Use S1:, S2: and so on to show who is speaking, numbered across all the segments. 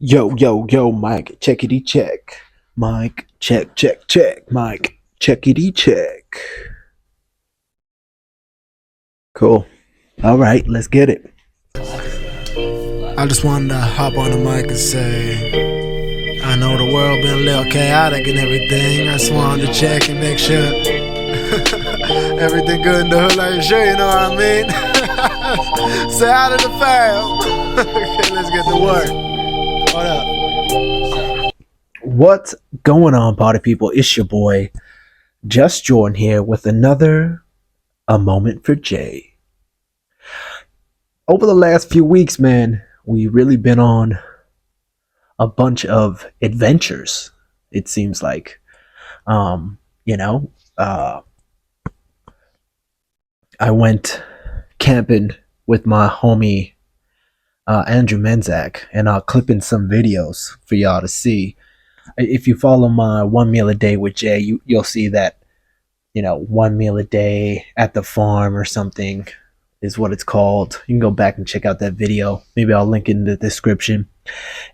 S1: Yo, yo, yo, Mike, checkity check. Mike, check, check, check. Mike, checkity check. Cool. All right, let's get it.
S2: I just wanted to hop on the mic and say, I know the world been a little chaotic and everything. I just wanted to check and make sure everything good in the hood, like sure, you know what I mean? Say out of the fam. Okay, let's get to work. What up?
S1: What's going on, party people? It's your boy, JusJrdn here with another A Moment for Jay. Over the last few weeks, man, we really been on a bunch of adventures, it seems like. Um, you know, uh, I went camping with my homie Andrew Menzak, and I'll clip in some videos for y'all to see. If you follow my One Meal a Day with Jay, you'll see that, one meal a day at the farm or something is what it's called. You can go back and check out that video. Maybe I'll link it in the description.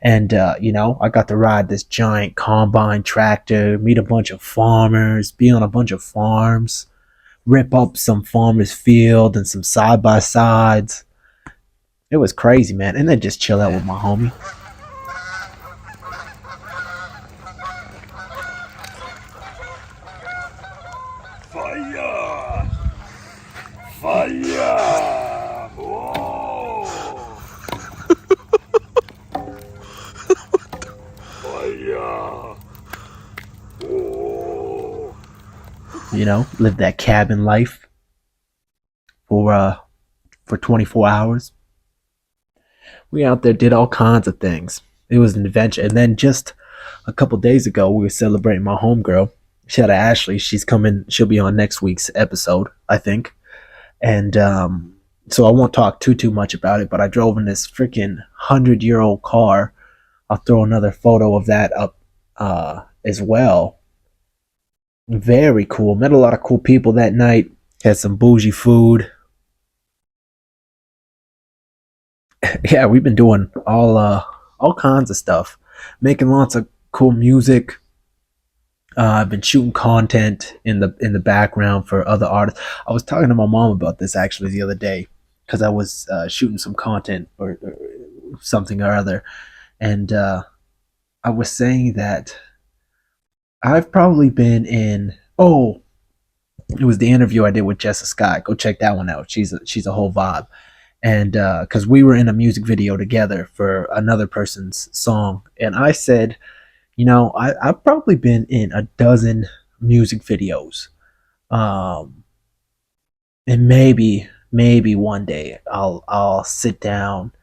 S1: And I got to ride this giant combine tractor, meet a bunch of farmers, be on a bunch of farms, rip up some farmers' field and some side by sides. It was crazy, man. And then just chill out with my homie.
S3: Fire! Fire! Whoa! Fire! Whoa!
S1: Live that cabin life for 24 hours. We out there did all kinds of things. It was an adventure. And then just a couple days ago, we were celebrating my homegirl. Shout out to Ashley. She's coming. She'll be on next week's episode, I think. And so I won't talk too much about it. But I drove in this freaking 100-year-old car. I'll throw another photo of that up as well. Very cool. Met a lot of cool people that night. Had some bougie food. Yeah, we've been doing all kinds of stuff, making lots of cool music. I've been shooting content in the background for other artists. I was talking to my mom about this actually the other day because I was shooting some content or something or other, and I was saying that I've probably been in. Oh, it was the interview I did with Jessa Sky. Go check that one out. She's a whole vibe. And because we were in a music video together for another person's song, and I said, I've probably been in a dozen music videos, and maybe one day I'll sit down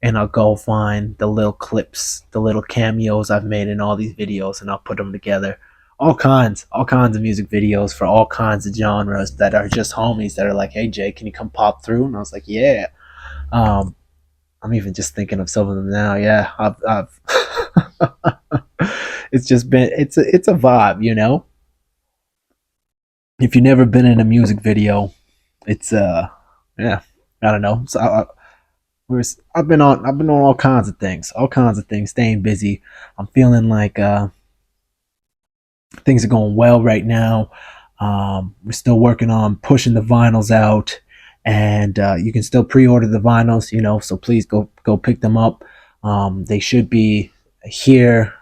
S1: and I'll go find the little clips, the little cameos I've made in all these videos, and I'll put them together. All kinds of music videos for all kinds of genres that are just homies that are like, hey Jay, can you come pop through? And I was like, yeah. I'm even just thinking of some of them now. Yeah, I've it's just been it's a vibe. If you've never been in a music video, it's yeah, I don't know. So I've been on all kinds of things, staying busy. I'm feeling like things are going well right now. We're still working on pushing the vinyls out. And you can still pre-order the vinyls, so please go pick them up. They should be here,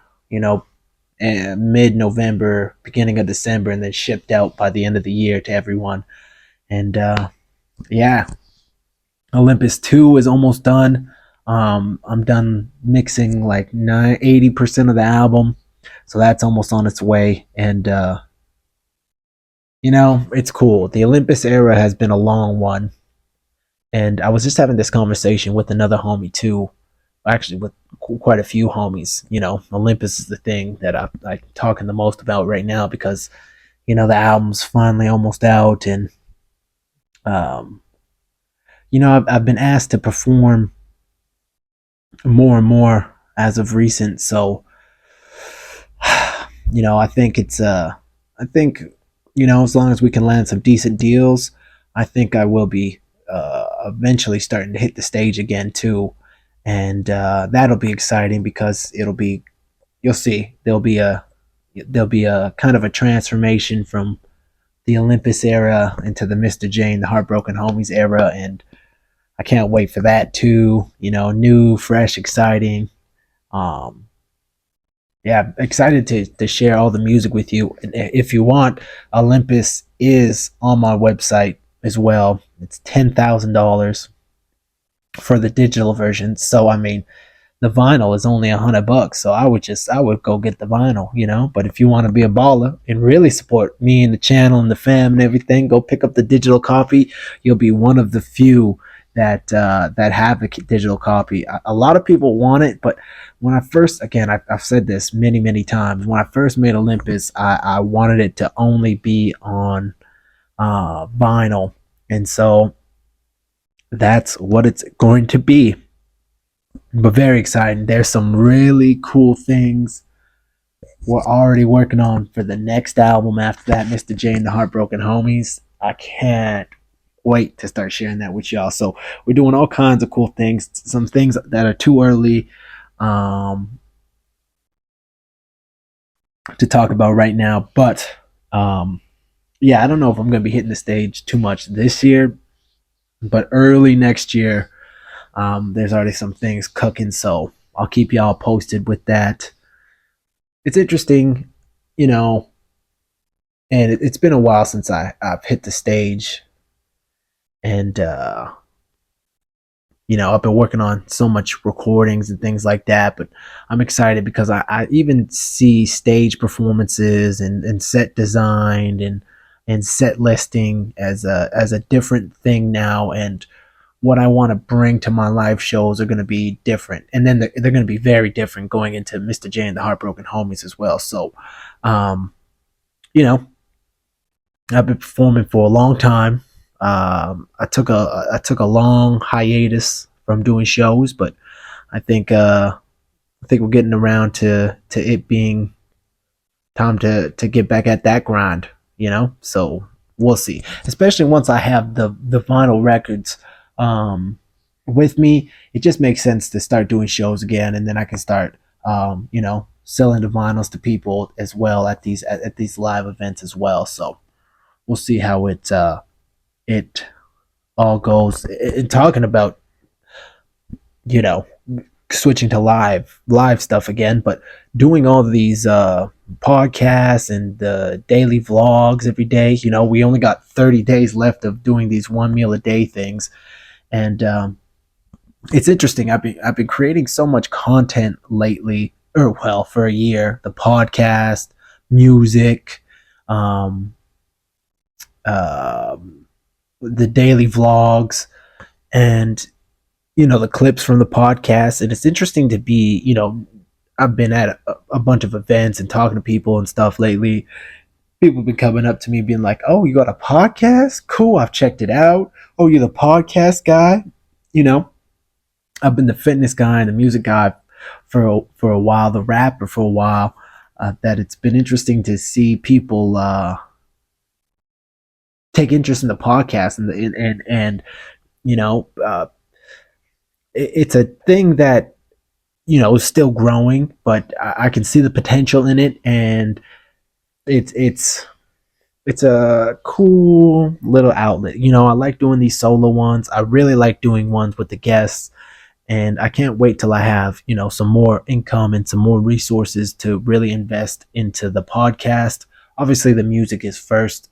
S1: mid-November, beginning of December, and then shipped out by the end of the year to everyone. And yeah, Olympus 2 is almost done. I'm done mixing like 80% of the album, so that's almost on its way. And it's cool. The Olympus era has been a long one. And I was just having this conversation with another homie too. Actually, with quite a few homies. Olympus is the thing that I'm talking the most about right now because, the album's finally almost out. And, I've been asked to perform more and more as of recent. So, I think it's, as long as we can land some decent deals, I think I will be eventually starting to hit the stage again too. and that'll be exciting because you'll see there'll be a kind of a transformation from the Olympus era into the Mr. Jane, the Heartbroken Homies era, and I can't wait for that too. New, fresh, exciting. Um, yeah, excited to share all the music with you. And if you want, Olympus is on my website as well. It's $10,000 for the digital version. So I mean, the vinyl is only $100, so I would go get the vinyl. But if you want to be a baller and really support me and the channel and the fam and everything, go pick up the digital copy. You'll be one of the few that have a digital copy. A lot of people want it, but when I first, again, I've said this many times. When I first made Olympus, I wanted it to only be on vinyl, and so that's what it's going to be. But very exciting. There's some really cool things we're already working on for the next album after that, Mr. Jane, the Heartbroken Homies. I can't wait to start sharing that with y'all. So we're doing all kinds of cool things, some things that are too early to talk about right now. But yeah, I don't know if I'm going to be hitting the stage too much this year, but early next year, there's already some things cooking, so I'll keep y'all posted with that. It's interesting, and it's been a while since I've hit the stage, and I've been working on so much recordings and things like that, but I'm excited because I even see stage performances and set design and set listing as a different thing now, and what I want to bring to my live shows are going to be different, and then they're going to be very different going into Mr. J and the Heartbroken Homies as well. So, I've been performing for a long time. I took a long hiatus from doing shows, but I think we're getting around to it being time to get back at that grind. So we'll see. Especially once I have the vinyl records with me, it just makes sense to start doing shows again, and then I can start selling the vinyls to people as well at these live events as well. So we'll see how it all goes. And talking about switching to live stuff again, but doing all of these podcasts and the daily vlogs every day. We only got 30 days left of doing these 1 meal a day things, and it's interesting. I've been creating so much content lately, for a year. The podcast, music, the daily vlogs, and the clips from the podcast. And it's interesting to be, I've been at a bunch of events and talking to people and stuff lately. People have been coming up to me being like, "Oh, you got a podcast? Cool, I've checked it out. Oh, you're the podcast guy?" I've been the fitness guy and the music guy for a while, the rapper for a while. That it's been interesting to see people take interest in the podcast, and it's a thing that is still growing, but I can see the potential in it, and it's a cool little outlet. I like doing these solo ones. I really like doing ones with the guests, and I can't wait till I have some more income and some more resources to really invest into the podcast. Obviously, the music is first.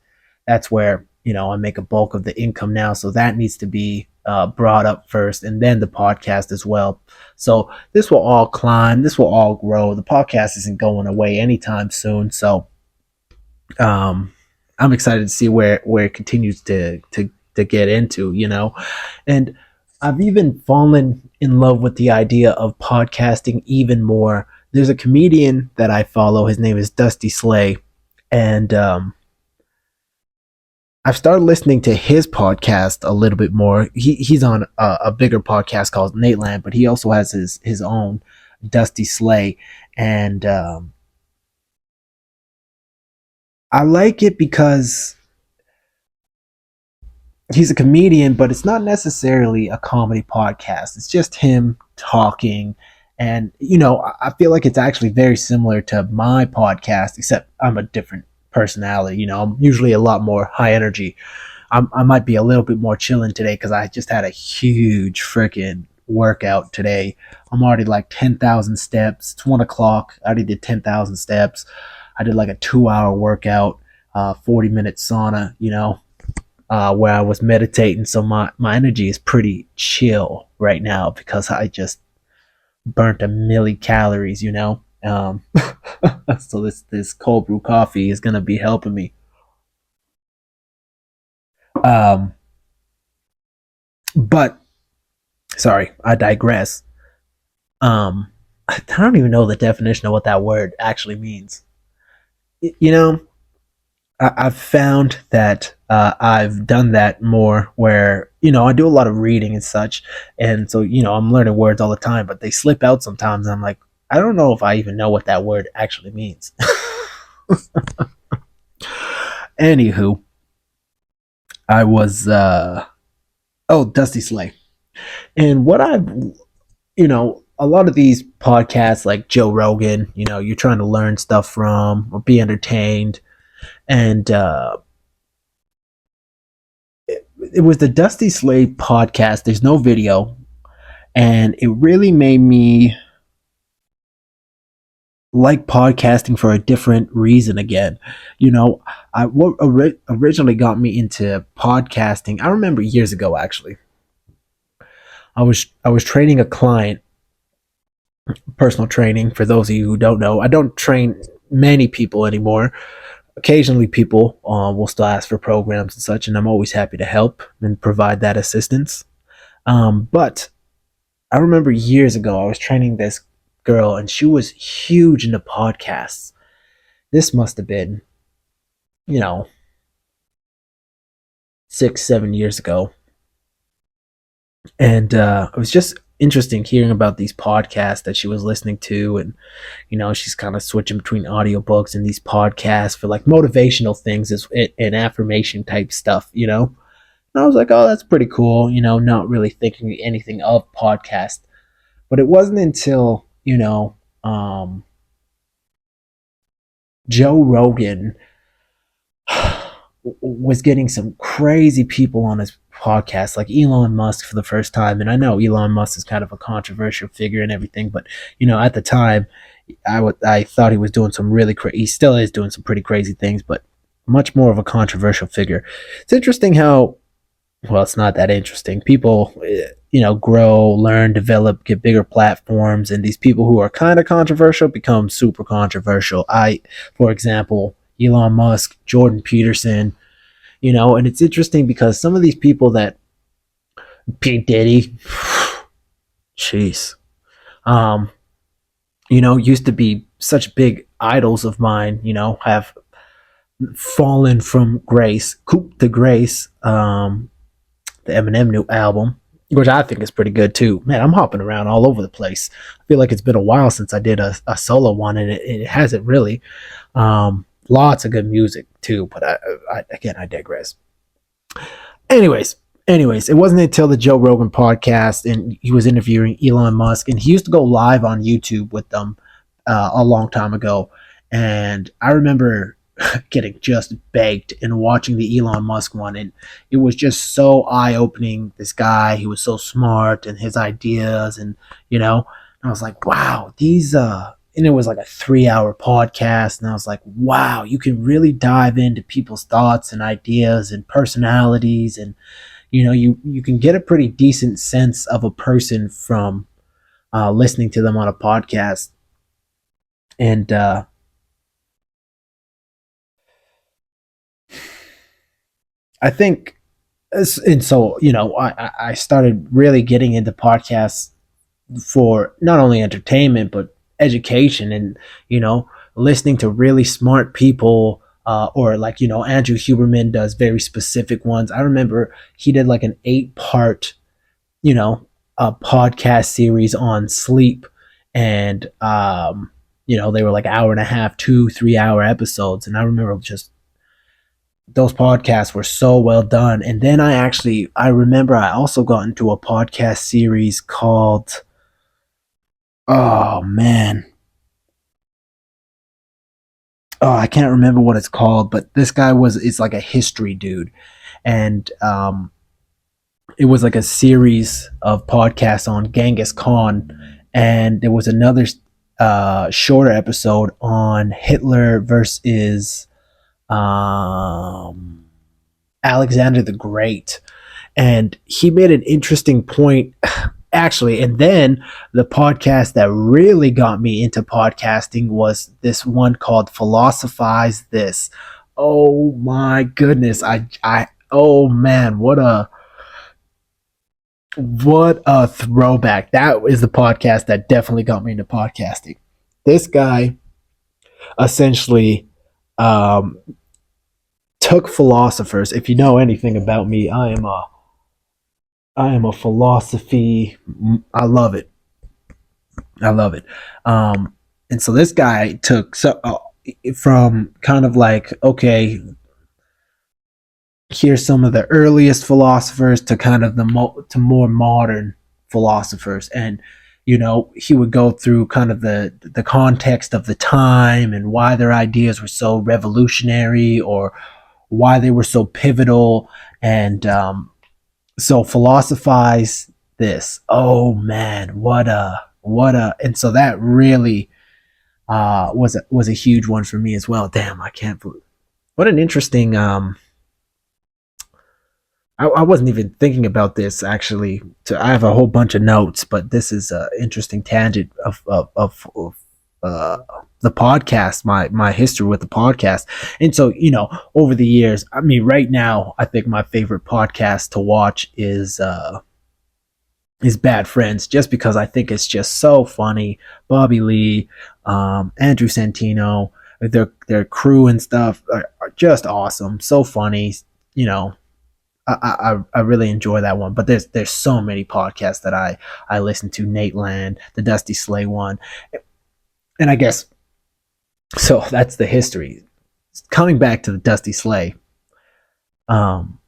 S1: That's where I make a bulk of the income now, so that needs to be brought up first, and then the podcast as well. So this will all climb. This will all grow. The podcast isn't going away anytime soon. So I'm excited to see where it continues to get into, and I've even fallen in love with the idea of podcasting even more. There's a comedian that I follow. His name is Dusty Slay, and I've started listening to his podcast a little bit more. He's on a bigger podcast called Nateland, but he also has his own, Dusty Slay, and I like it because he's a comedian, but it's not necessarily a comedy podcast. It's just him talking. And, I feel like it's actually very similar to my podcast, except I'm a different personality. I'm usually a lot more high energy. I might be a little bit more chilling today because I just had a huge freaking workout today. I'm already like 10,000 steps. It's 1 o'clock. I already did 10,000 steps. I did like a 2 hour workout, 40-minute sauna, where I was meditating. So my energy is pretty chill right now because I just burnt a milli calories. So this cold brew coffee is gonna be helping me. Um, but sorry, I digress. I don't even know the definition of what that word actually means. You know, I've found that I've done that more where, I do a lot of reading and such. And so, I'm learning words all the time, but they slip out sometimes. And I'm like, I don't know if I even know what that word actually means. Anywho, I was, Dusty Slay. And what I've, a lot of these podcasts like Joe Rogan, you're trying to learn stuff from or be entertained. And it was the Dusty Slade podcast. There's no video, and it really made me like podcasting for a different reason again. What originally got me into podcasting, I remember years ago actually. I was training a client, personal training. For those of you who don't know, I don't train many people anymore. Occasionally people will still ask for programs and such, and I'm always happy to help and provide that assistance. But I remember years ago I was training this girl, and she was huge into podcasts. This must have been, you know 6-7 years ago. And it was just interesting hearing about these podcasts that she was listening to. And she's kind of switching between audiobooks and these podcasts for like motivational things and affirmation type stuff. And I was like, oh, that's pretty cool. Not really thinking anything of podcast. But it wasn't until Joe Rogan was getting some crazy people on his podcast, like Elon Musk for the first time. And I know Elon Musk is kind of a controversial figure and everything, but at the time, I thought he was doing some really he still is doing some pretty crazy things, but much more of a controversial figure. It's interesting how, well, it's not that interesting. People, grow, learn, develop, get bigger platforms, and these people who are kind of controversial become super controversial. For example, Elon Musk, Jordan Peterson, and it's interesting because some of these people that P. Diddy, jeez, used to be such big idols of mine, have fallen from grace, coop to grace, the Eminem new album, which I think is pretty good too. Man, I'm hopping around all over the place. I feel like it's been a while since I did a solo one, and it hasn't really. Lots of good music too, but I digress. Anyways, it wasn't until the Joe Rogan podcast and he was interviewing Elon Musk, and he used to go live on YouTube with them a long time ago. And I remember getting just baked and watching the Elon Musk one, and it was just so eye-opening. This guy, he was so smart, and his ideas, and I was like, wow, these and it was like a 3-hour podcast, and I was like, wow, you can really dive into people's thoughts and ideas and personalities, and you can get a pretty decent sense of a person from listening to them on a podcast. And I think, and so I started really getting into podcasts for not only entertainment but education, and listening to really smart people, or like Andrew Huberman does very specific ones. I remember he did like an 8-part a podcast series on sleep, and they were like hour and a half, 2-3 hour episodes, and I remember just those podcasts were so well done. And then I remember I also got into a podcast series called Oh man. Oh, I can't remember what it's called, but this guy was it's like a history dude, and it was like a series of podcasts on Genghis Khan, and there was another shorter episode on Hitler versus um, Alexander the Great, and he made an interesting point actually. And then the podcast that really got me into podcasting was this one called Philosophize This. Oh my goodness, I oh man, what a throwback. That is the podcast that definitely got me into podcasting. This guy essentially um, took philosophers. If you know anything about me, I am a philosophy. I love it. I love it. And so this guy took from kind of like, okay, here's some of the earliest philosophers to kind of to more modern philosophers, and he would go through kind of the context of the time and why their ideas were so revolutionary or why they were so pivotal, and so philosophize this. Oh man, what a and so that really was a huge one for me as well. Damn, I can't believe what an interesting I wasn't even thinking about this actually. I have a whole bunch of notes, but this is an interesting tangent of the podcast, my history with the podcast. And so, over the years, I mean, right now, I think my favorite podcast to watch is Bad Friends, just because I think it's just so funny. Bobby Lee, Andrew Santino, their crew and stuff are just awesome, so funny. You know, I really enjoy that one. But there's so many podcasts that I listen to. Nate Land, the Dusty Slay one, and I guess so. That's the history. Coming back to the Dusty Slay, um,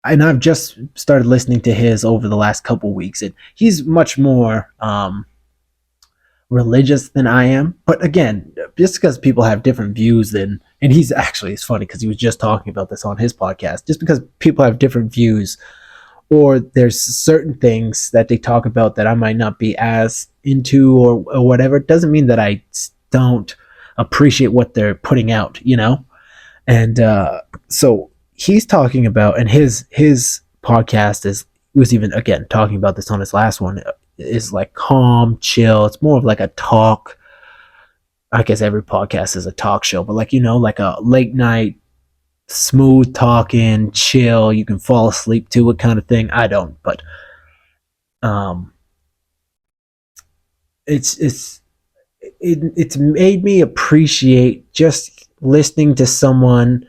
S1: and I've just started listening to his over the last couple weeks, and he's much more religious than I am. But again, just because people have different views than, and he's actually, it's funny because he was just talking about this on his podcast. Just because people have different views, or there's certain things that they talk about that I might not be as into, or whatever, doesn't mean that I don't appreciate what they're putting out, And so he's talking about, and his podcast was even again talking about this on his last one, is like calm, chill. It's more of like a talk. I guess every podcast is a talk show, but like a late night, smooth talking, chill. You can fall asleep to it kind of thing. I don't, but um, it's made me appreciate just listening to someone.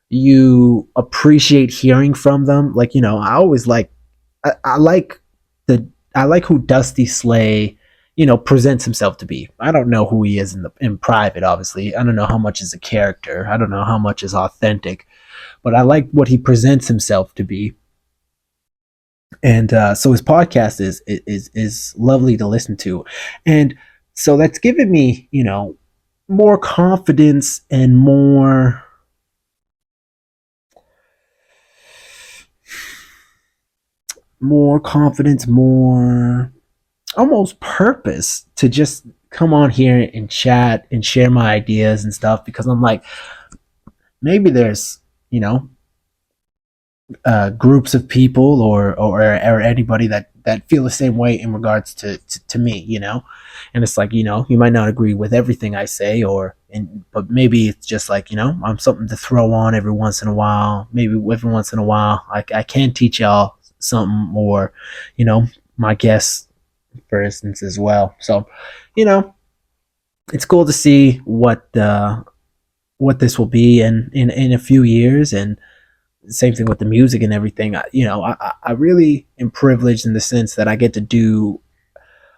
S1: You appreciate hearing from them. I always I like I like who Dusty Slay, presents himself to be. I don't know who he is in private, obviously. I don't know how much is a character. I don't know how much is authentic, but I like what he presents himself to be. And so his podcast is lovely to listen to, and so that's given me, more confidence and more confidence, more almost purpose to just come on here and chat and share my ideas and stuff, because I'm like, maybe there's, groups of people or anybody that feel the same way in regards to me, and it's like, you might not agree with everything I say, but maybe it's just like, I'm something to throw on every once in a while. Maybe every once in a while I can teach y'all something, or my guests, for instance, as well. So it's cool to see what this will be in a few years. And same thing with the music and everything. I really am privileged in the sense that I get to do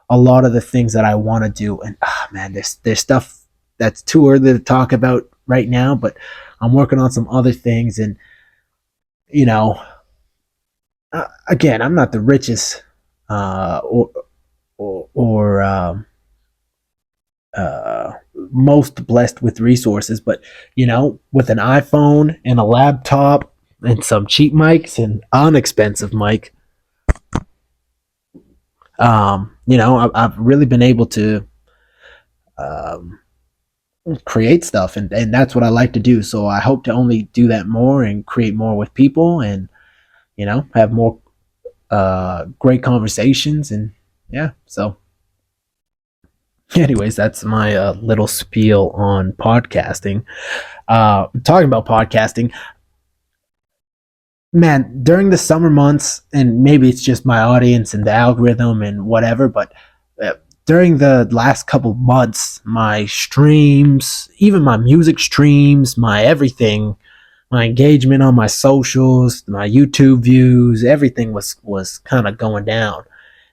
S1: a lot of the things that I want to do. And man, there's stuff that's too early to talk about right now, but I'm working on some other things. And you know again, I'm not the richest or or most blessed with resources, but with an iPhone and a laptop and some cheap mics and inexpensive mic, I've really been able to um, create stuff, and that's what I like to do. So I hope to only do that more and create more with people, and have more great conversations, and yeah. So anyways, that's my little spiel on podcasting. Talking about podcasting, man, during the summer months, and maybe it's just my audience and the algorithm and whatever, but uh, during the last couple months, my streams, even my music streams, my everything, my engagement on my socials, my YouTube views, everything was kind of going down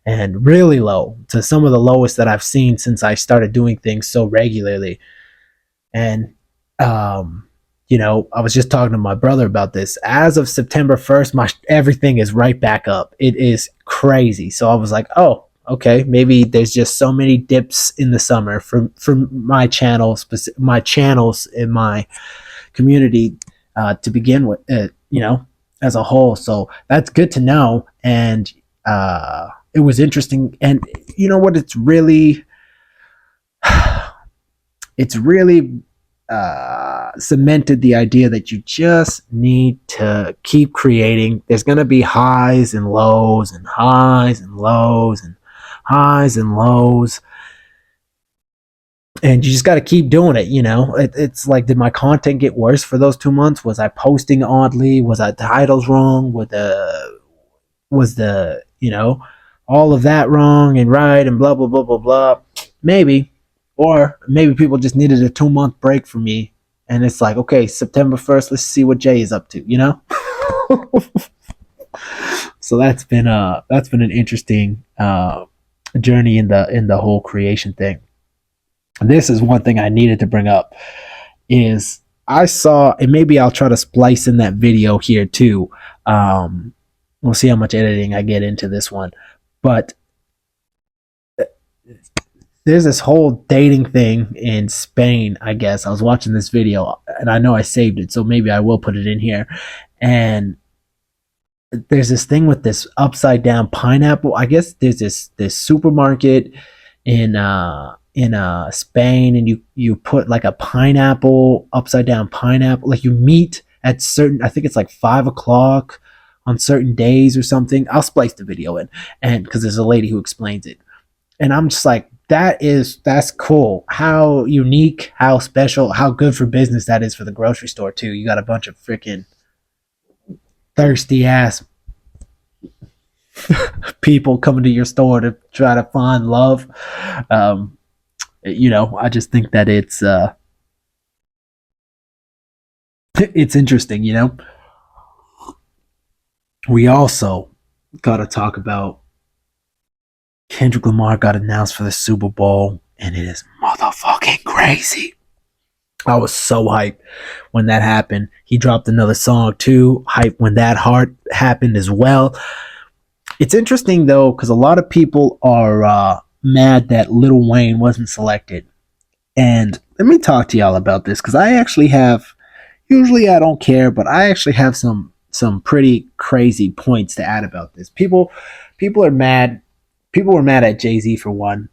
S1: and really low, to some of the lowest that I've seen since I started doing things so regularly. And I was just talking to my brother about this. As of September 1st, my everything is right back up. It is crazy. So I was like, oh, okay, maybe there's just so many dips in the summer from my my channels in my community to begin with, as a whole. So that's good to know. And it was interesting. And you know what? It's really cemented the idea that you just need to keep creating. There's going to be highs and lows and highs and lows and highs and lows. And you just got to keep doing it. It's like, did my content get worse for those 2 months? Was I posting oddly? Was I titles wrong? Was the all of that wrong and right and blah blah blah blah blah? Maybe. Or maybe people just needed a 2 month break from me, and it's like, okay, September 1st, let's see what Jay is up to. So that's been an interesting journey in the whole creation thing. This is one thing I needed to bring up. Is I saw, and maybe I'll try to splice in that video here too. We'll see how much editing I get into this one, but there's this whole dating thing in Spain, I guess. I was watching this video, and I know I saved it, so maybe I will put it in here. And there's this thing with this upside down pineapple. I guess there's this supermarket in Spain, and you put like a pineapple, upside down pineapple. Like, you meet at certain, I think it's like 5 o'clock on certain days or something. I'll splice the video in, and because there's a lady who explains it, and I'm just like, that's cool. How unique, how special, how good for business that is for the grocery store too. You got a bunch of freaking thirsty ass people coming to your store to try to find love. I just think that it's interesting. We also got to talk about Kendrick Lamar got announced for the Super Bowl, and it is motherfucking crazy. I was so hyped when that happened. He dropped another song too. Hyped when that heart happened as well. It's interesting though, because a lot of people are mad that Lil Wayne wasn't selected. And let me talk to y'all about this, because I actually have, usually I don't care, but I actually have some pretty crazy points to add about this. People are mad. People were mad at Jay-Z for one,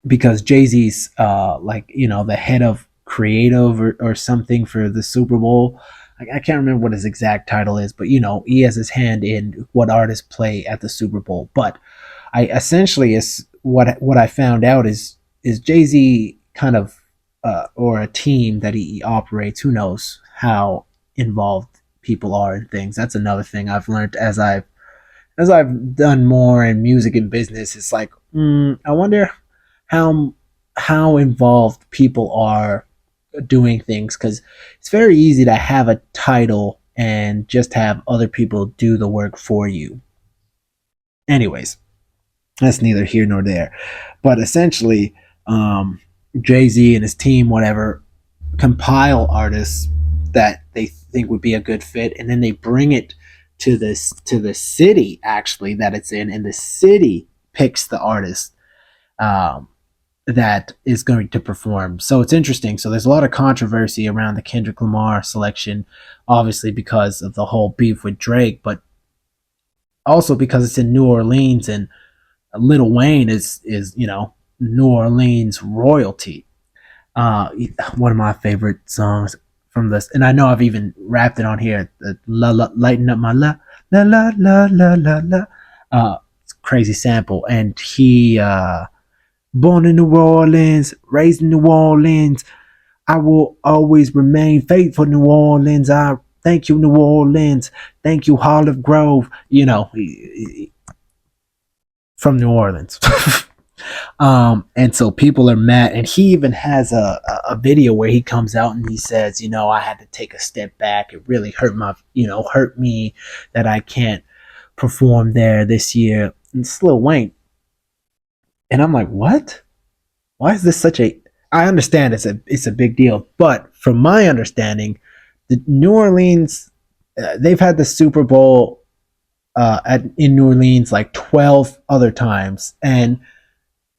S1: because Jay-Z's the head of creative or something for the Super Bowl. I can't remember what his exact title is, but he has his hand in what artists play at the Super Bowl. But I essentially, is what I found out is Jay-Z kind of or a team that he operates. Who knows how involved people are in things? That's another thing I've learned as I've done more in music and business. It's like, I wonder how involved people are doing things, because it's very easy to have a title and just have other people do the work for you. Anyways, that's neither here nor there. But essentially, Jay-Z and his team, whatever, compile artists that they think would be a good fit, and then they bring it to the city actually that it's in, and the city picks the artist that is going to perform. So it's interesting. So there's a lot of controversy around the Kendrick Lamar selection, obviously because of the whole beef with Drake, but also because it's in New Orleans and Lil Wayne is New Orleans royalty. One of my favorite songs from this, and I know I've even rapped it on here. La la, lighten up my la la la la la la la. It's a crazy sample, and he born in New Orleans, raised in New Orleans. I will always remain faithful, New Orleans. I thank you, New Orleans. Thank you, Olive Grove. From New Orleans. And so people are mad, and he even has a video where he comes out and he says, I had to take a step back. It really hurt me that I can't perform there this year. And it's Lil Wayne. And I'm like, what? Why is this such a... I understand it's a big deal, but from my understanding, the New Orleans, they've had the Super Bowl in New Orleans like 12 other times, and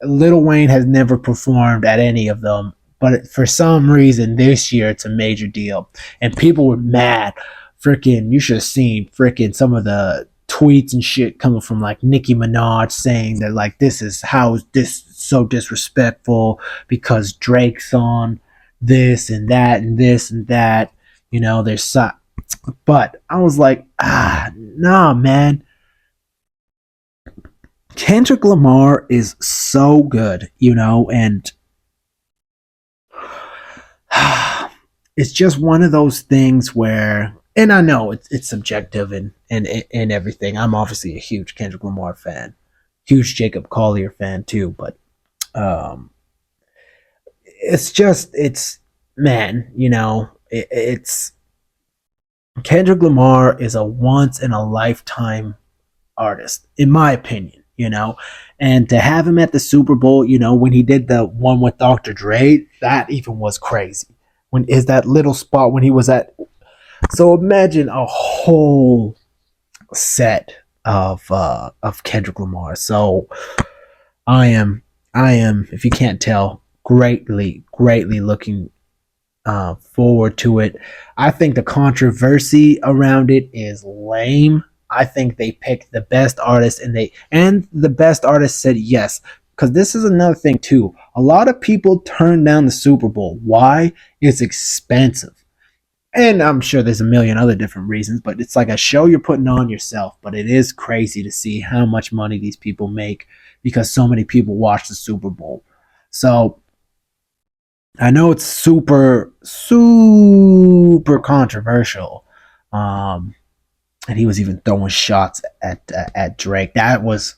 S1: Lil Wayne has never performed at any of them, but for some reason this year it's a major deal, and people were mad. Freaking, you should have seen freaking some of the tweets and shit coming from like Nicki Minaj saying that like this is so disrespectful because Drake's on this and that and this and that. But I was like, nah, man. Kendrick Lamar is so good, and it's just one of those things where, and I know it's subjective and everything. I'm obviously a huge Kendrick Lamar fan, huge Jacob Collier fan too, but it's Kendrick Lamar is a once in a lifetime artist, in my opinion. And to have him at the Super Bowl, when he did the one with Dr. Dre, that even was crazy. When is that little spot when he was at? So imagine a whole set of Kendrick Lamar. So I am, if you can't tell, greatly looking forward to it. I think the controversy around it is lame. I think they picked the best artist, and the best artist said yes. Because this is another thing too. A lot of people turn down the Super Bowl. Why? It's expensive. And I'm sure there's a million other different reasons, but it's like a show you're putting on yourself. But it is crazy to see how much money these people make because so many people watch the Super Bowl. So I know it's super controversial. And he was even throwing shots at Drake. That was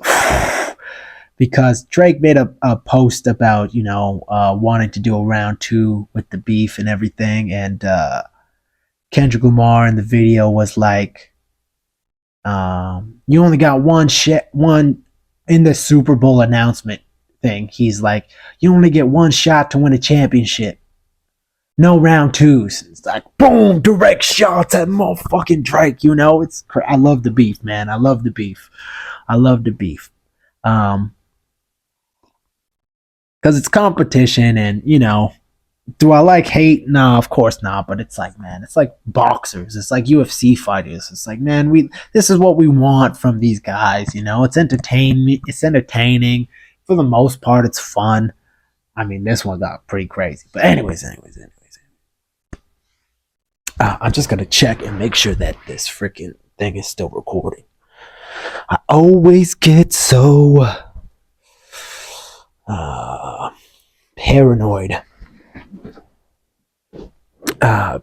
S1: because Drake made a post about wanting to do a round 2 with the beef and everything, and Kendrick Lamar in the video was like, "You only got one in the Super Bowl announcement thing." He's like, "You only get one shot to win a championship. No round 2s." It's like, boom, direct shots at motherfucking Drake. I love the beef, man. I love the beef. Because it's competition, and do I like hate? No, of course not. But it's like, man, it's like boxers. It's like UFC fighters. It's like, man, this is what we want from these guys. It's entertainment. It's entertaining. For the most part, it's fun. I mean, this one got pretty crazy. But anyways. I'm just going to check and make sure that this freaking thing is still recording. I always get so paranoid.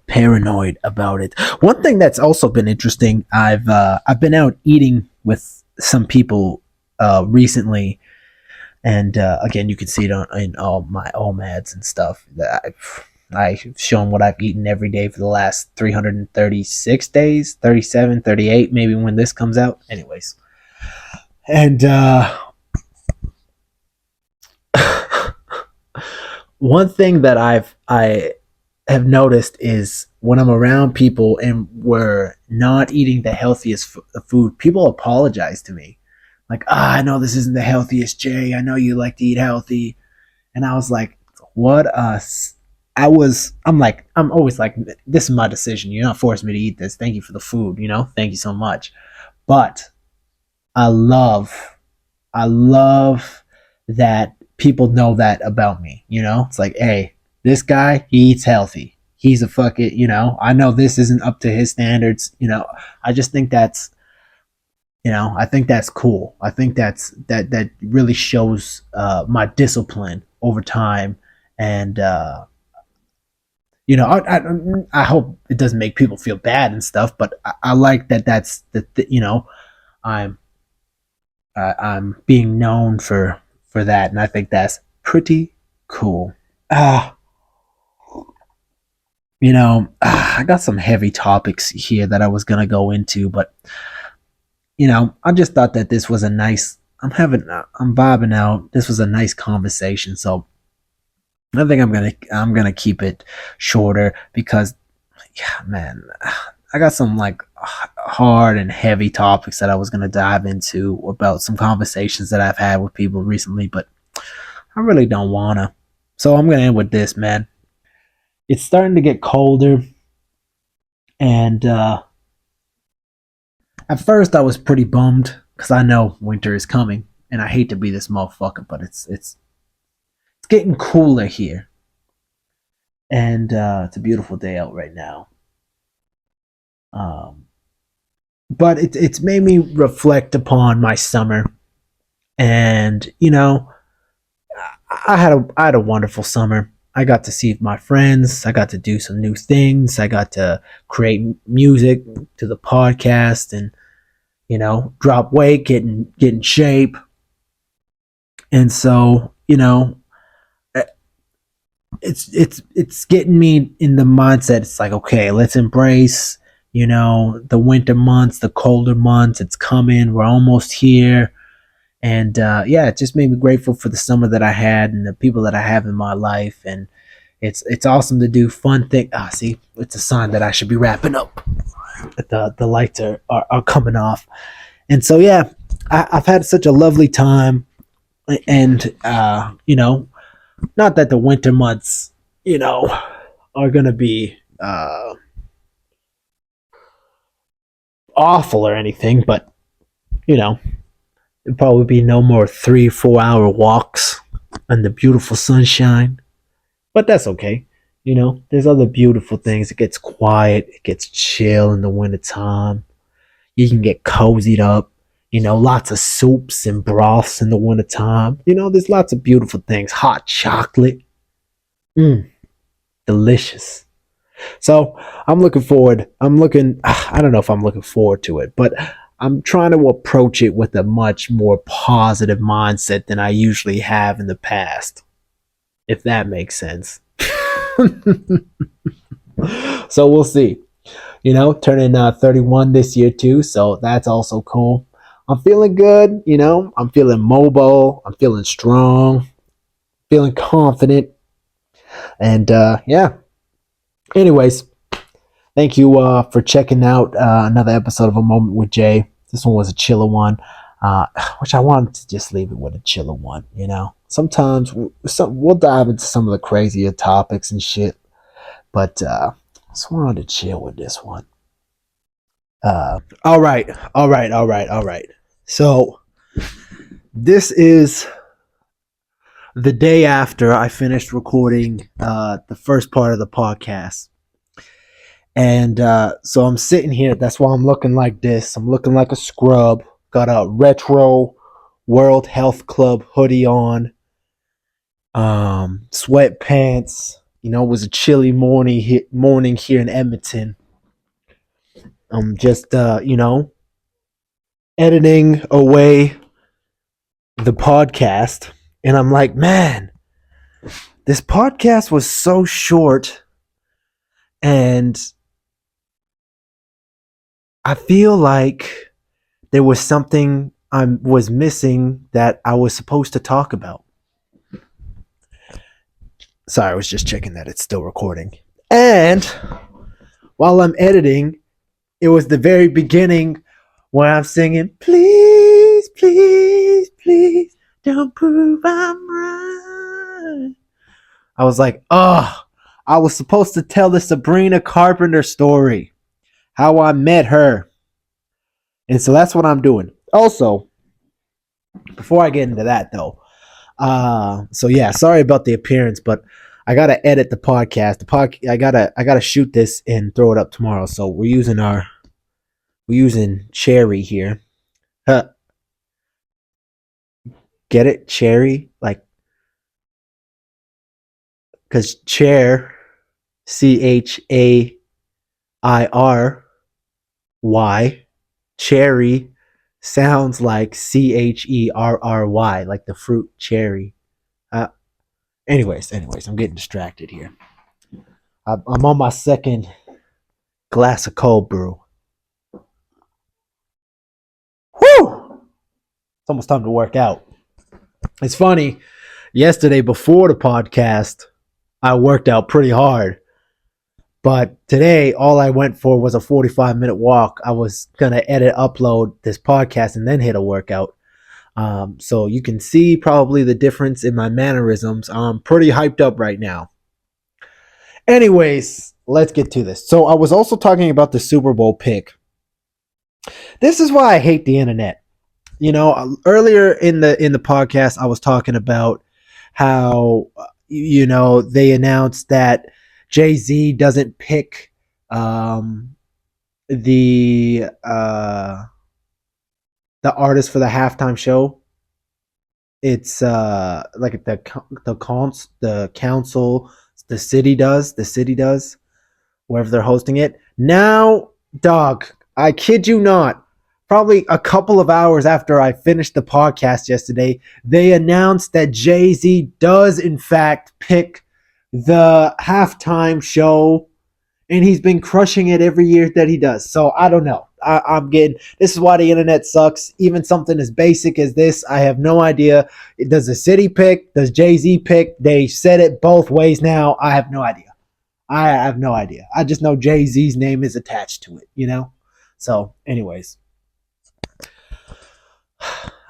S1: Paranoid about it. One thing that's also been interesting, I've been out eating with some people recently, and again, you can see it in all my OMADs and stuff. I've shown what I've eaten every day for the last 336 days, 37, 38, maybe when this comes out. Anyways. And one thing that I have noticed is when I'm around people and we're not eating the healthiest food, people apologize to me. like, I know this isn't the healthiest, Jay. I know you like to eat healthy. And I was like, what I'm always like, this is my decision. You're not forcing me to eat this. Thank you for the food, thank you so much. But I love that people know that about me, It's like, hey, this guy, he eats healthy. He's a fucking, I know this isn't up to his standards, I just think that's, I think that's cool. I think that really shows my discipline over time. And, I hope it doesn't make people feel bad and stuff, but I like that that's I'm I'm being known for that, and I think that's pretty cool. Ah, I got some heavy topics here that I was gonna go into, but I just thought that this was a nice. I'm vibing out. This was a nice conversation, so I think I'm gonna keep it shorter because, yeah, man, I got some like hard and heavy topics that I was gonna dive into about some conversations that I've had with people recently, but I really don't wanna. So I'm gonna end with this, man. It's starting to get colder, and at first I was pretty bummed because I know winter is coming, and I hate to be this motherfucker, but it's getting cooler here, and it's a beautiful day out right now. Um, but it's made me reflect upon my summer, and I had a wonderful summer. I got to see my friends. I got to do some new things. I got to create music to the podcast, and drop weight, get in shape, and so it's getting me in the mindset. It's like, okay, let's embrace the winter months, the colder months. It's coming. We're almost here. And yeah, it just made me grateful for the summer that I had and the people that I have in my life. And it's awesome to do fun things. See, it's a sign that I should be wrapping up. The lights are coming off. And so yeah, I've had such a lovely time. And not that the winter months, are gonna be awful or anything, but it'd probably be no more 3-4 hour walks in the beautiful sunshine. But that's okay. There's other beautiful things. It gets quiet, it gets chill in the wintertime. You can get cozied up. Lots of soups and broths in the wintertime. There's lots of beautiful things. Hot chocolate. Delicious. So I'm looking forward. I don't know if I'm looking forward to it, but I'm trying to approach it with a much more positive mindset than I usually have in the past, if that makes sense. So we'll see. Turning 31 this year too, so that's also cool. I'm feeling good. I'm feeling mobile. I'm feeling strong. Feeling confident. And yeah. Anyways, thank you for checking out another episode of A Moment with Jay. This one was a chiller one, which I wanted to just leave it with a chiller one. Sometimes we'll dive into some of the crazier topics and shit, but just wanted to chill with this one. All right. So this is the day after I finished recording the first part of the podcast. And so I'm sitting here. That's why I'm looking like this. I'm looking like a scrub. Got a retro World Health Club hoodie on. Sweatpants. It was a chilly morning here in Edmonton. I'm just, editing away the podcast. And I'm like, man, this podcast was so short. And I feel like there was something I was missing that I was supposed to talk about. Sorry, I was just checking that it's still recording. And while I'm editing, it was the very beginning when I'm singing, please, please don't prove I'm right. I was like, oh, I was supposed to tell the Sabrina Carpenter story, how I met her. And so that's what I'm doing. Also, before I get into that though, so yeah, sorry about the appearance, but I gotta edit the podcast. I gotta shoot this and throw it up tomorrow. So we're using Cherry here. Huh. Get it? Cherry? Like, because chair, CHAIRY, cherry sounds like CHERRY, like the fruit cherry. Uh, anyways, I'm getting distracted here. I'm on my second glass of cold brew. Whew! It's almost time to work out. It's funny. Yesterday, before the podcast, I worked out pretty hard. But today, all I went for was a 45-minute walk. I was going to upload this podcast, and then hit a workout. So you can see probably the difference in my mannerisms. I'm pretty hyped up right now. Anyways, let's get to this. So I was also talking about the Super Bowl pick. This is why I hate the internet. You know, earlier in the podcast, I was talking about how, you know, they announced that Jay-Z doesn't pick the artist for the halftime show. It's like the council, the city does, wherever they're hosting it. Now, dog, I kid you not, probably a couple of hours after I finished the podcast yesterday, they announced that Jay-Z does in fact pick the halftime show, and he's been crushing it every year that he does. So I don't know. I'm getting, this is why the internet sucks. Even something as basic as this, I have no idea. Does the city pick? Does Jay-Z pick? They said it both ways now. I have no idea. I just know Jay-Z's name is attached to it, you know? So, anyways.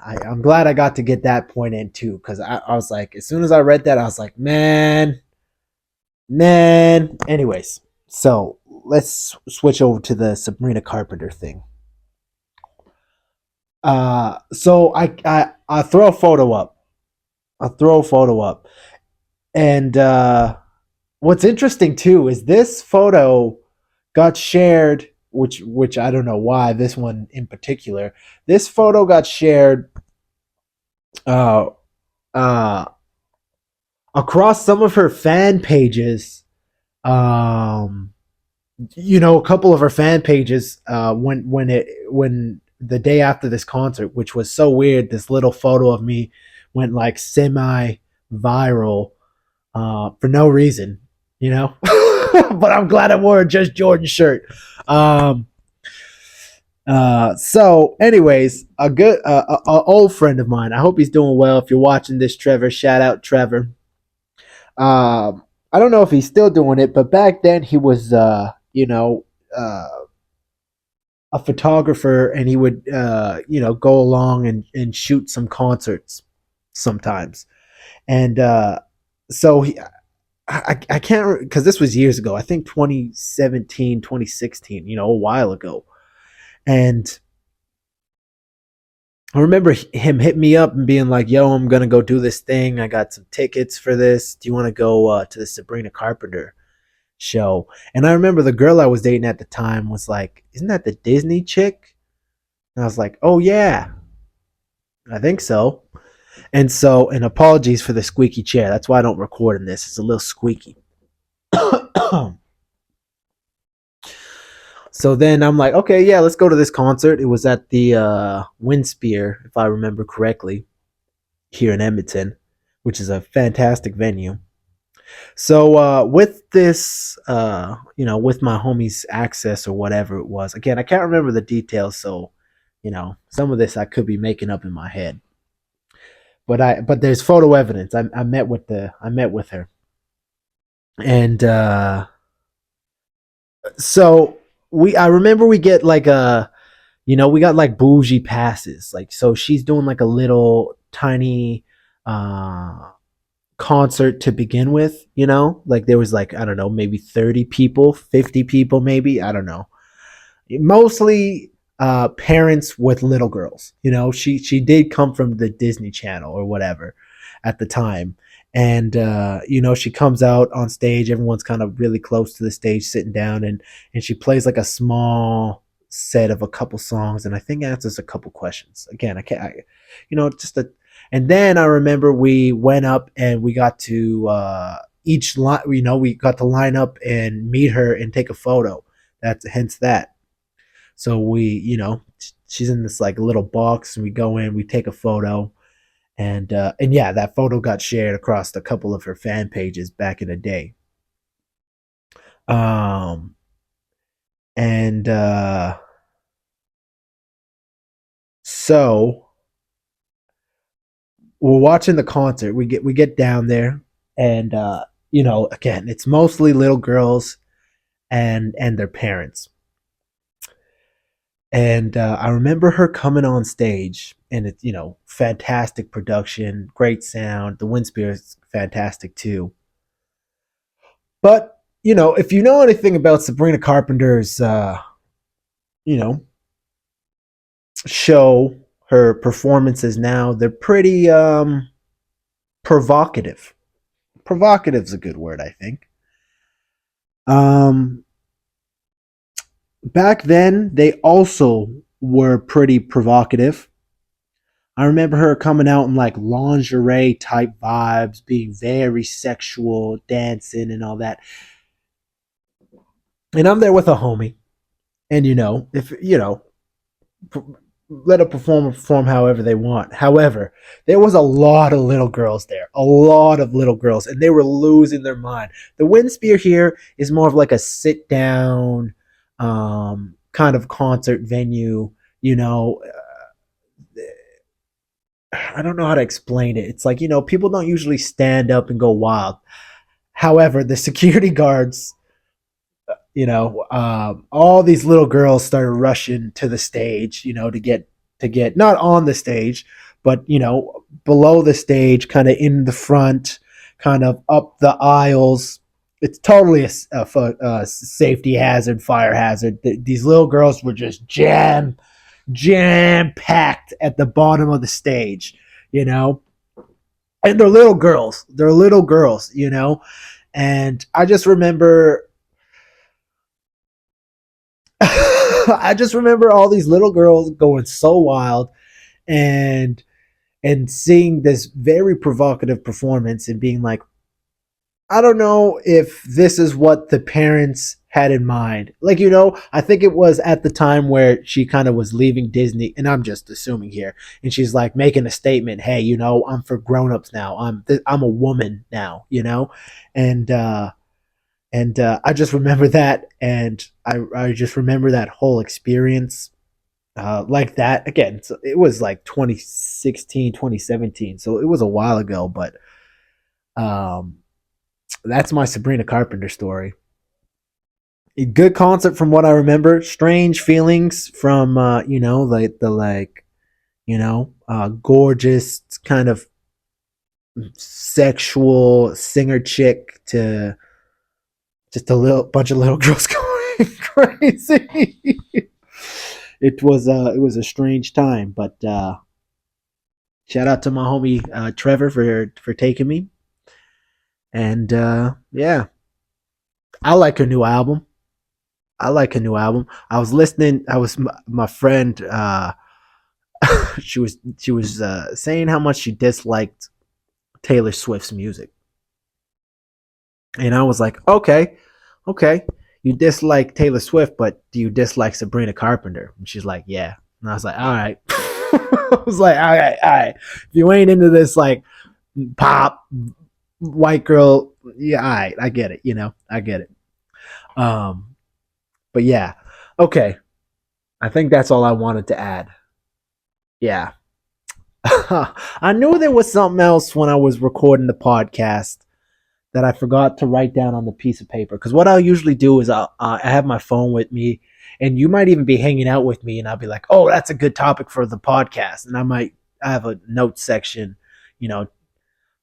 S1: I'm glad I got to get that point in too, because I was like, as soon as I read that, I was like, man. Anyways, so let's switch over to the Sabrina Carpenter thing. So I throw a photo up. And what's interesting too is this photo got shared, which I don't know why, this one in particular. This photo got shared uh across some of her fan pages. You know, a couple of her fan pages when the day after this concert, which was so weird, this little photo of me went like semi viral for no reason, you know. But I'm glad I wore a JusJrdn shirt. So anyways, a old friend of mine, I hope he's doing well. If you're watching this, Trevor, shout out Trevor. I don't know if he's still doing it, but back then he was, you know, a photographer, and he would, you know, go along and shoot some concerts sometimes. And so I can't, because this was years ago. I think 2017, 2016, you know, a while ago. And I remember him hitting me up and being like, yo, I'm going to go do this thing. I got some tickets for this. Do you want to go to the Sabrina Carpenter show? And I remember the girl I was dating at the time was like, isn't that the Disney chick? And I was like, oh, yeah, I think so. And so, and apologies for the squeaky chair. That's why I don't record in this. It's a little squeaky. So then I'm like, okay, yeah, let's go to this concert. It was at the Windspear, if I remember correctly, here in Edmonton, which is a fantastic venue. So with this, you know, with my homie's access or whatever it was, again, I can't remember the details. So, you know, some of this I could be making up in my head. But there's photo evidence. I met with her, and so I remember we get like a, we got like bougie passes. Like, so she's doing like a little tiny uh concert to begin with, like there was like, I don't know, maybe 30 people, 50 people, maybe, I don't know. Mostly parents with little girls. She did come from the Disney Channel or whatever at the time. And she comes out on stage, everyone's kind of really close to the stage sitting down, and she plays like a small set of a couple songs, and I think answers a couple questions. Again, I can't just a and then I remember we went up and we got to each line, we got to line up and meet her and take a photo. That's hence that. So she's in this like little box, and we go in, we take a photo, and yeah, that photo got shared across a couple of her fan pages back in the day. Um, and so we're watching the concert. We get down there, and again, it's mostly little girls and their parents. And I remember her coming on stage, and it's fantastic production, great sound. The wind is fantastic too. But if you know anything about Sabrina Carpenter's, you know, show, her performances now, they're pretty provocative. Provocative's a good word, I think. Um, Back then, they also were pretty provocative. I remember her coming out in like lingerie type vibes, being very sexual, dancing and all that. And I'm there with a homie, and if let a performer perform however they want. However, there was a lot of little girls there, a lot of little girls, and they were losing their mind. The Wind here is more of like a sit down kind of concert venue. I don't know how to explain it. It's like, people don't usually stand up and go wild. However, the security guards, all these little girls started rushing to the stage, to get not on the stage, but below the stage, kind of in the front, kind of up the aisles. It's totally a safety hazard, fire hazard. These little girls were just jam packed at the bottom of the stage, and they're little girls. And I just remember I just remember all these little girls going so wild, and seeing this very provocative performance and being like, I don't know if this is what the parents had in mind. Like, I think it was at the time where she kind of was leaving Disney, and I'm just assuming here, and she's like making a statement, hey, I'm for grown-ups now. I'm a woman now, and I just remember that, and I just remember that whole experience like that. Again, so it was like 2016, 2017, so it was a while ago, but um, that's my Sabrina Carpenter story. A good concert from what I remember. Strange feelings from like the like gorgeous kind of sexual singer chick to just a little bunch of little girls going crazy. It was a strange time, but shout out to my homie Trevor for taking me. And yeah, I like her new album. I was listening. I was my friend. She was saying how much she disliked Taylor Swift's music, and I was like, okay, you dislike Taylor Swift, but do you dislike Sabrina Carpenter? And she's like, yeah. And I was like, all right. I was like, all right. If you ain't into this like pop white girl, yeah, all right, I get it. I get it. But yeah, okay. I think that's all I wanted to add. Yeah. I knew there was something else when I was recording the podcast that I forgot to write down on the piece of paper. Because what I'll usually do is I have my phone with me, And you might even be hanging out with me and I'll be like, oh, that's a good topic for the podcast. And I have a notes section, you know,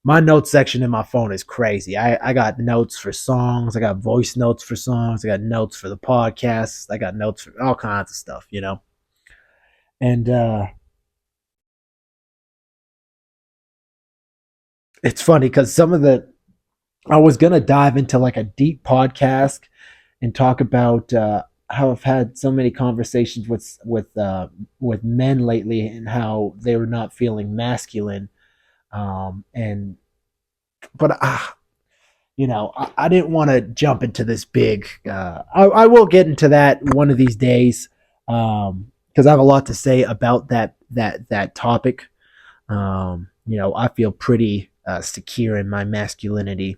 S1: my notes section in my phone is crazy. I got notes for songs. I got voice notes for songs. I got notes for the podcast. I got notes for all kinds of stuff, you know. And it's funny because I was gonna dive into like a deep podcast and talk about how I've had so many conversations with men lately and how they were not feeling masculine. And but I didn't want to jump into this big. I will get into that one of these days because I have a lot to say about that topic. I feel pretty secure in my masculinity,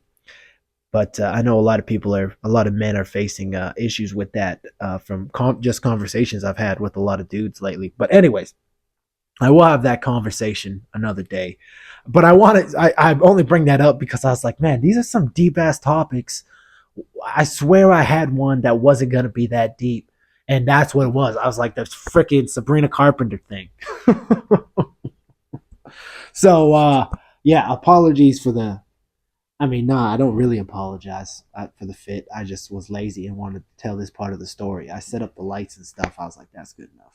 S1: but I know a lot of men are facing issues with that from just conversations I've had with a lot of dudes lately. But anyways, I will have that conversation another day. But I only bring that up because I was like, man, these are some deep ass topics. I swear I had one that wasn't going to be that deep. And that's what it was. I was like, this freaking Sabrina Carpenter thing. So, yeah, apologies for I don't really apologize for the fit. I just was lazy and wanted to tell this part of the story. I set up the lights and stuff. I was like, that's good enough.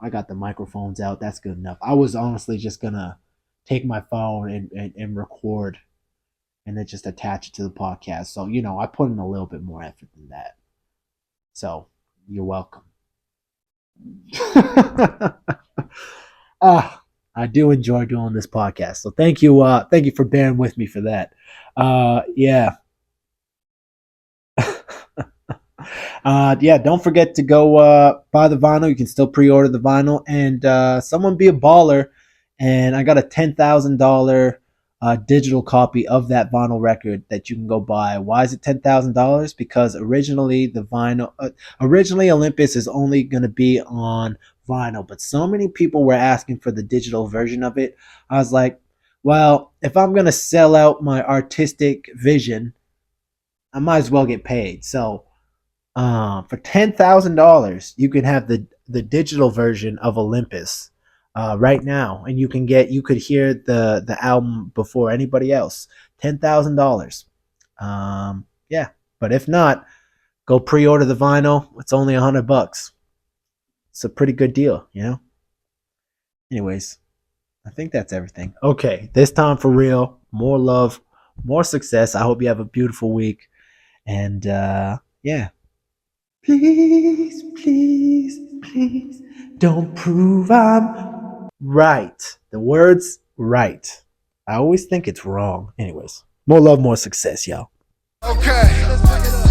S1: I got the microphones out. That's good enough. I was honestly just going to take my phone and record and then just attach it to the podcast. So, I put in a little bit more effort than that. So, you're welcome. I do enjoy doing this podcast. So thank you for bearing with me for that. Yeah. Yeah, don't forget to go buy the vinyl. You can still pre-order the vinyl, and someone be a baller. And I got a $10,000 digital copy of that vinyl record that you can go buy. Why is it $10,000? Because originally Olympus is only going to be on vinyl, but so many people were asking for the digital version of it. I was like, well, if I'm going to sell out my artistic vision, I might as well get paid. So for $10,000, you can have the digital version of Olympus right now, and you could hear the album before anybody else. $10,000. Yeah, but if not, go pre-order the vinyl. It's only $100. It's a pretty good deal, Anyways, I think that's everything. Okay, this time for real. More love, more success. I hope you have a beautiful week, and yeah. Please, please, please don't prove I'm right. The word's right. I always think it's wrong. Anyways, more love, more success, y'all.
S2: Okay.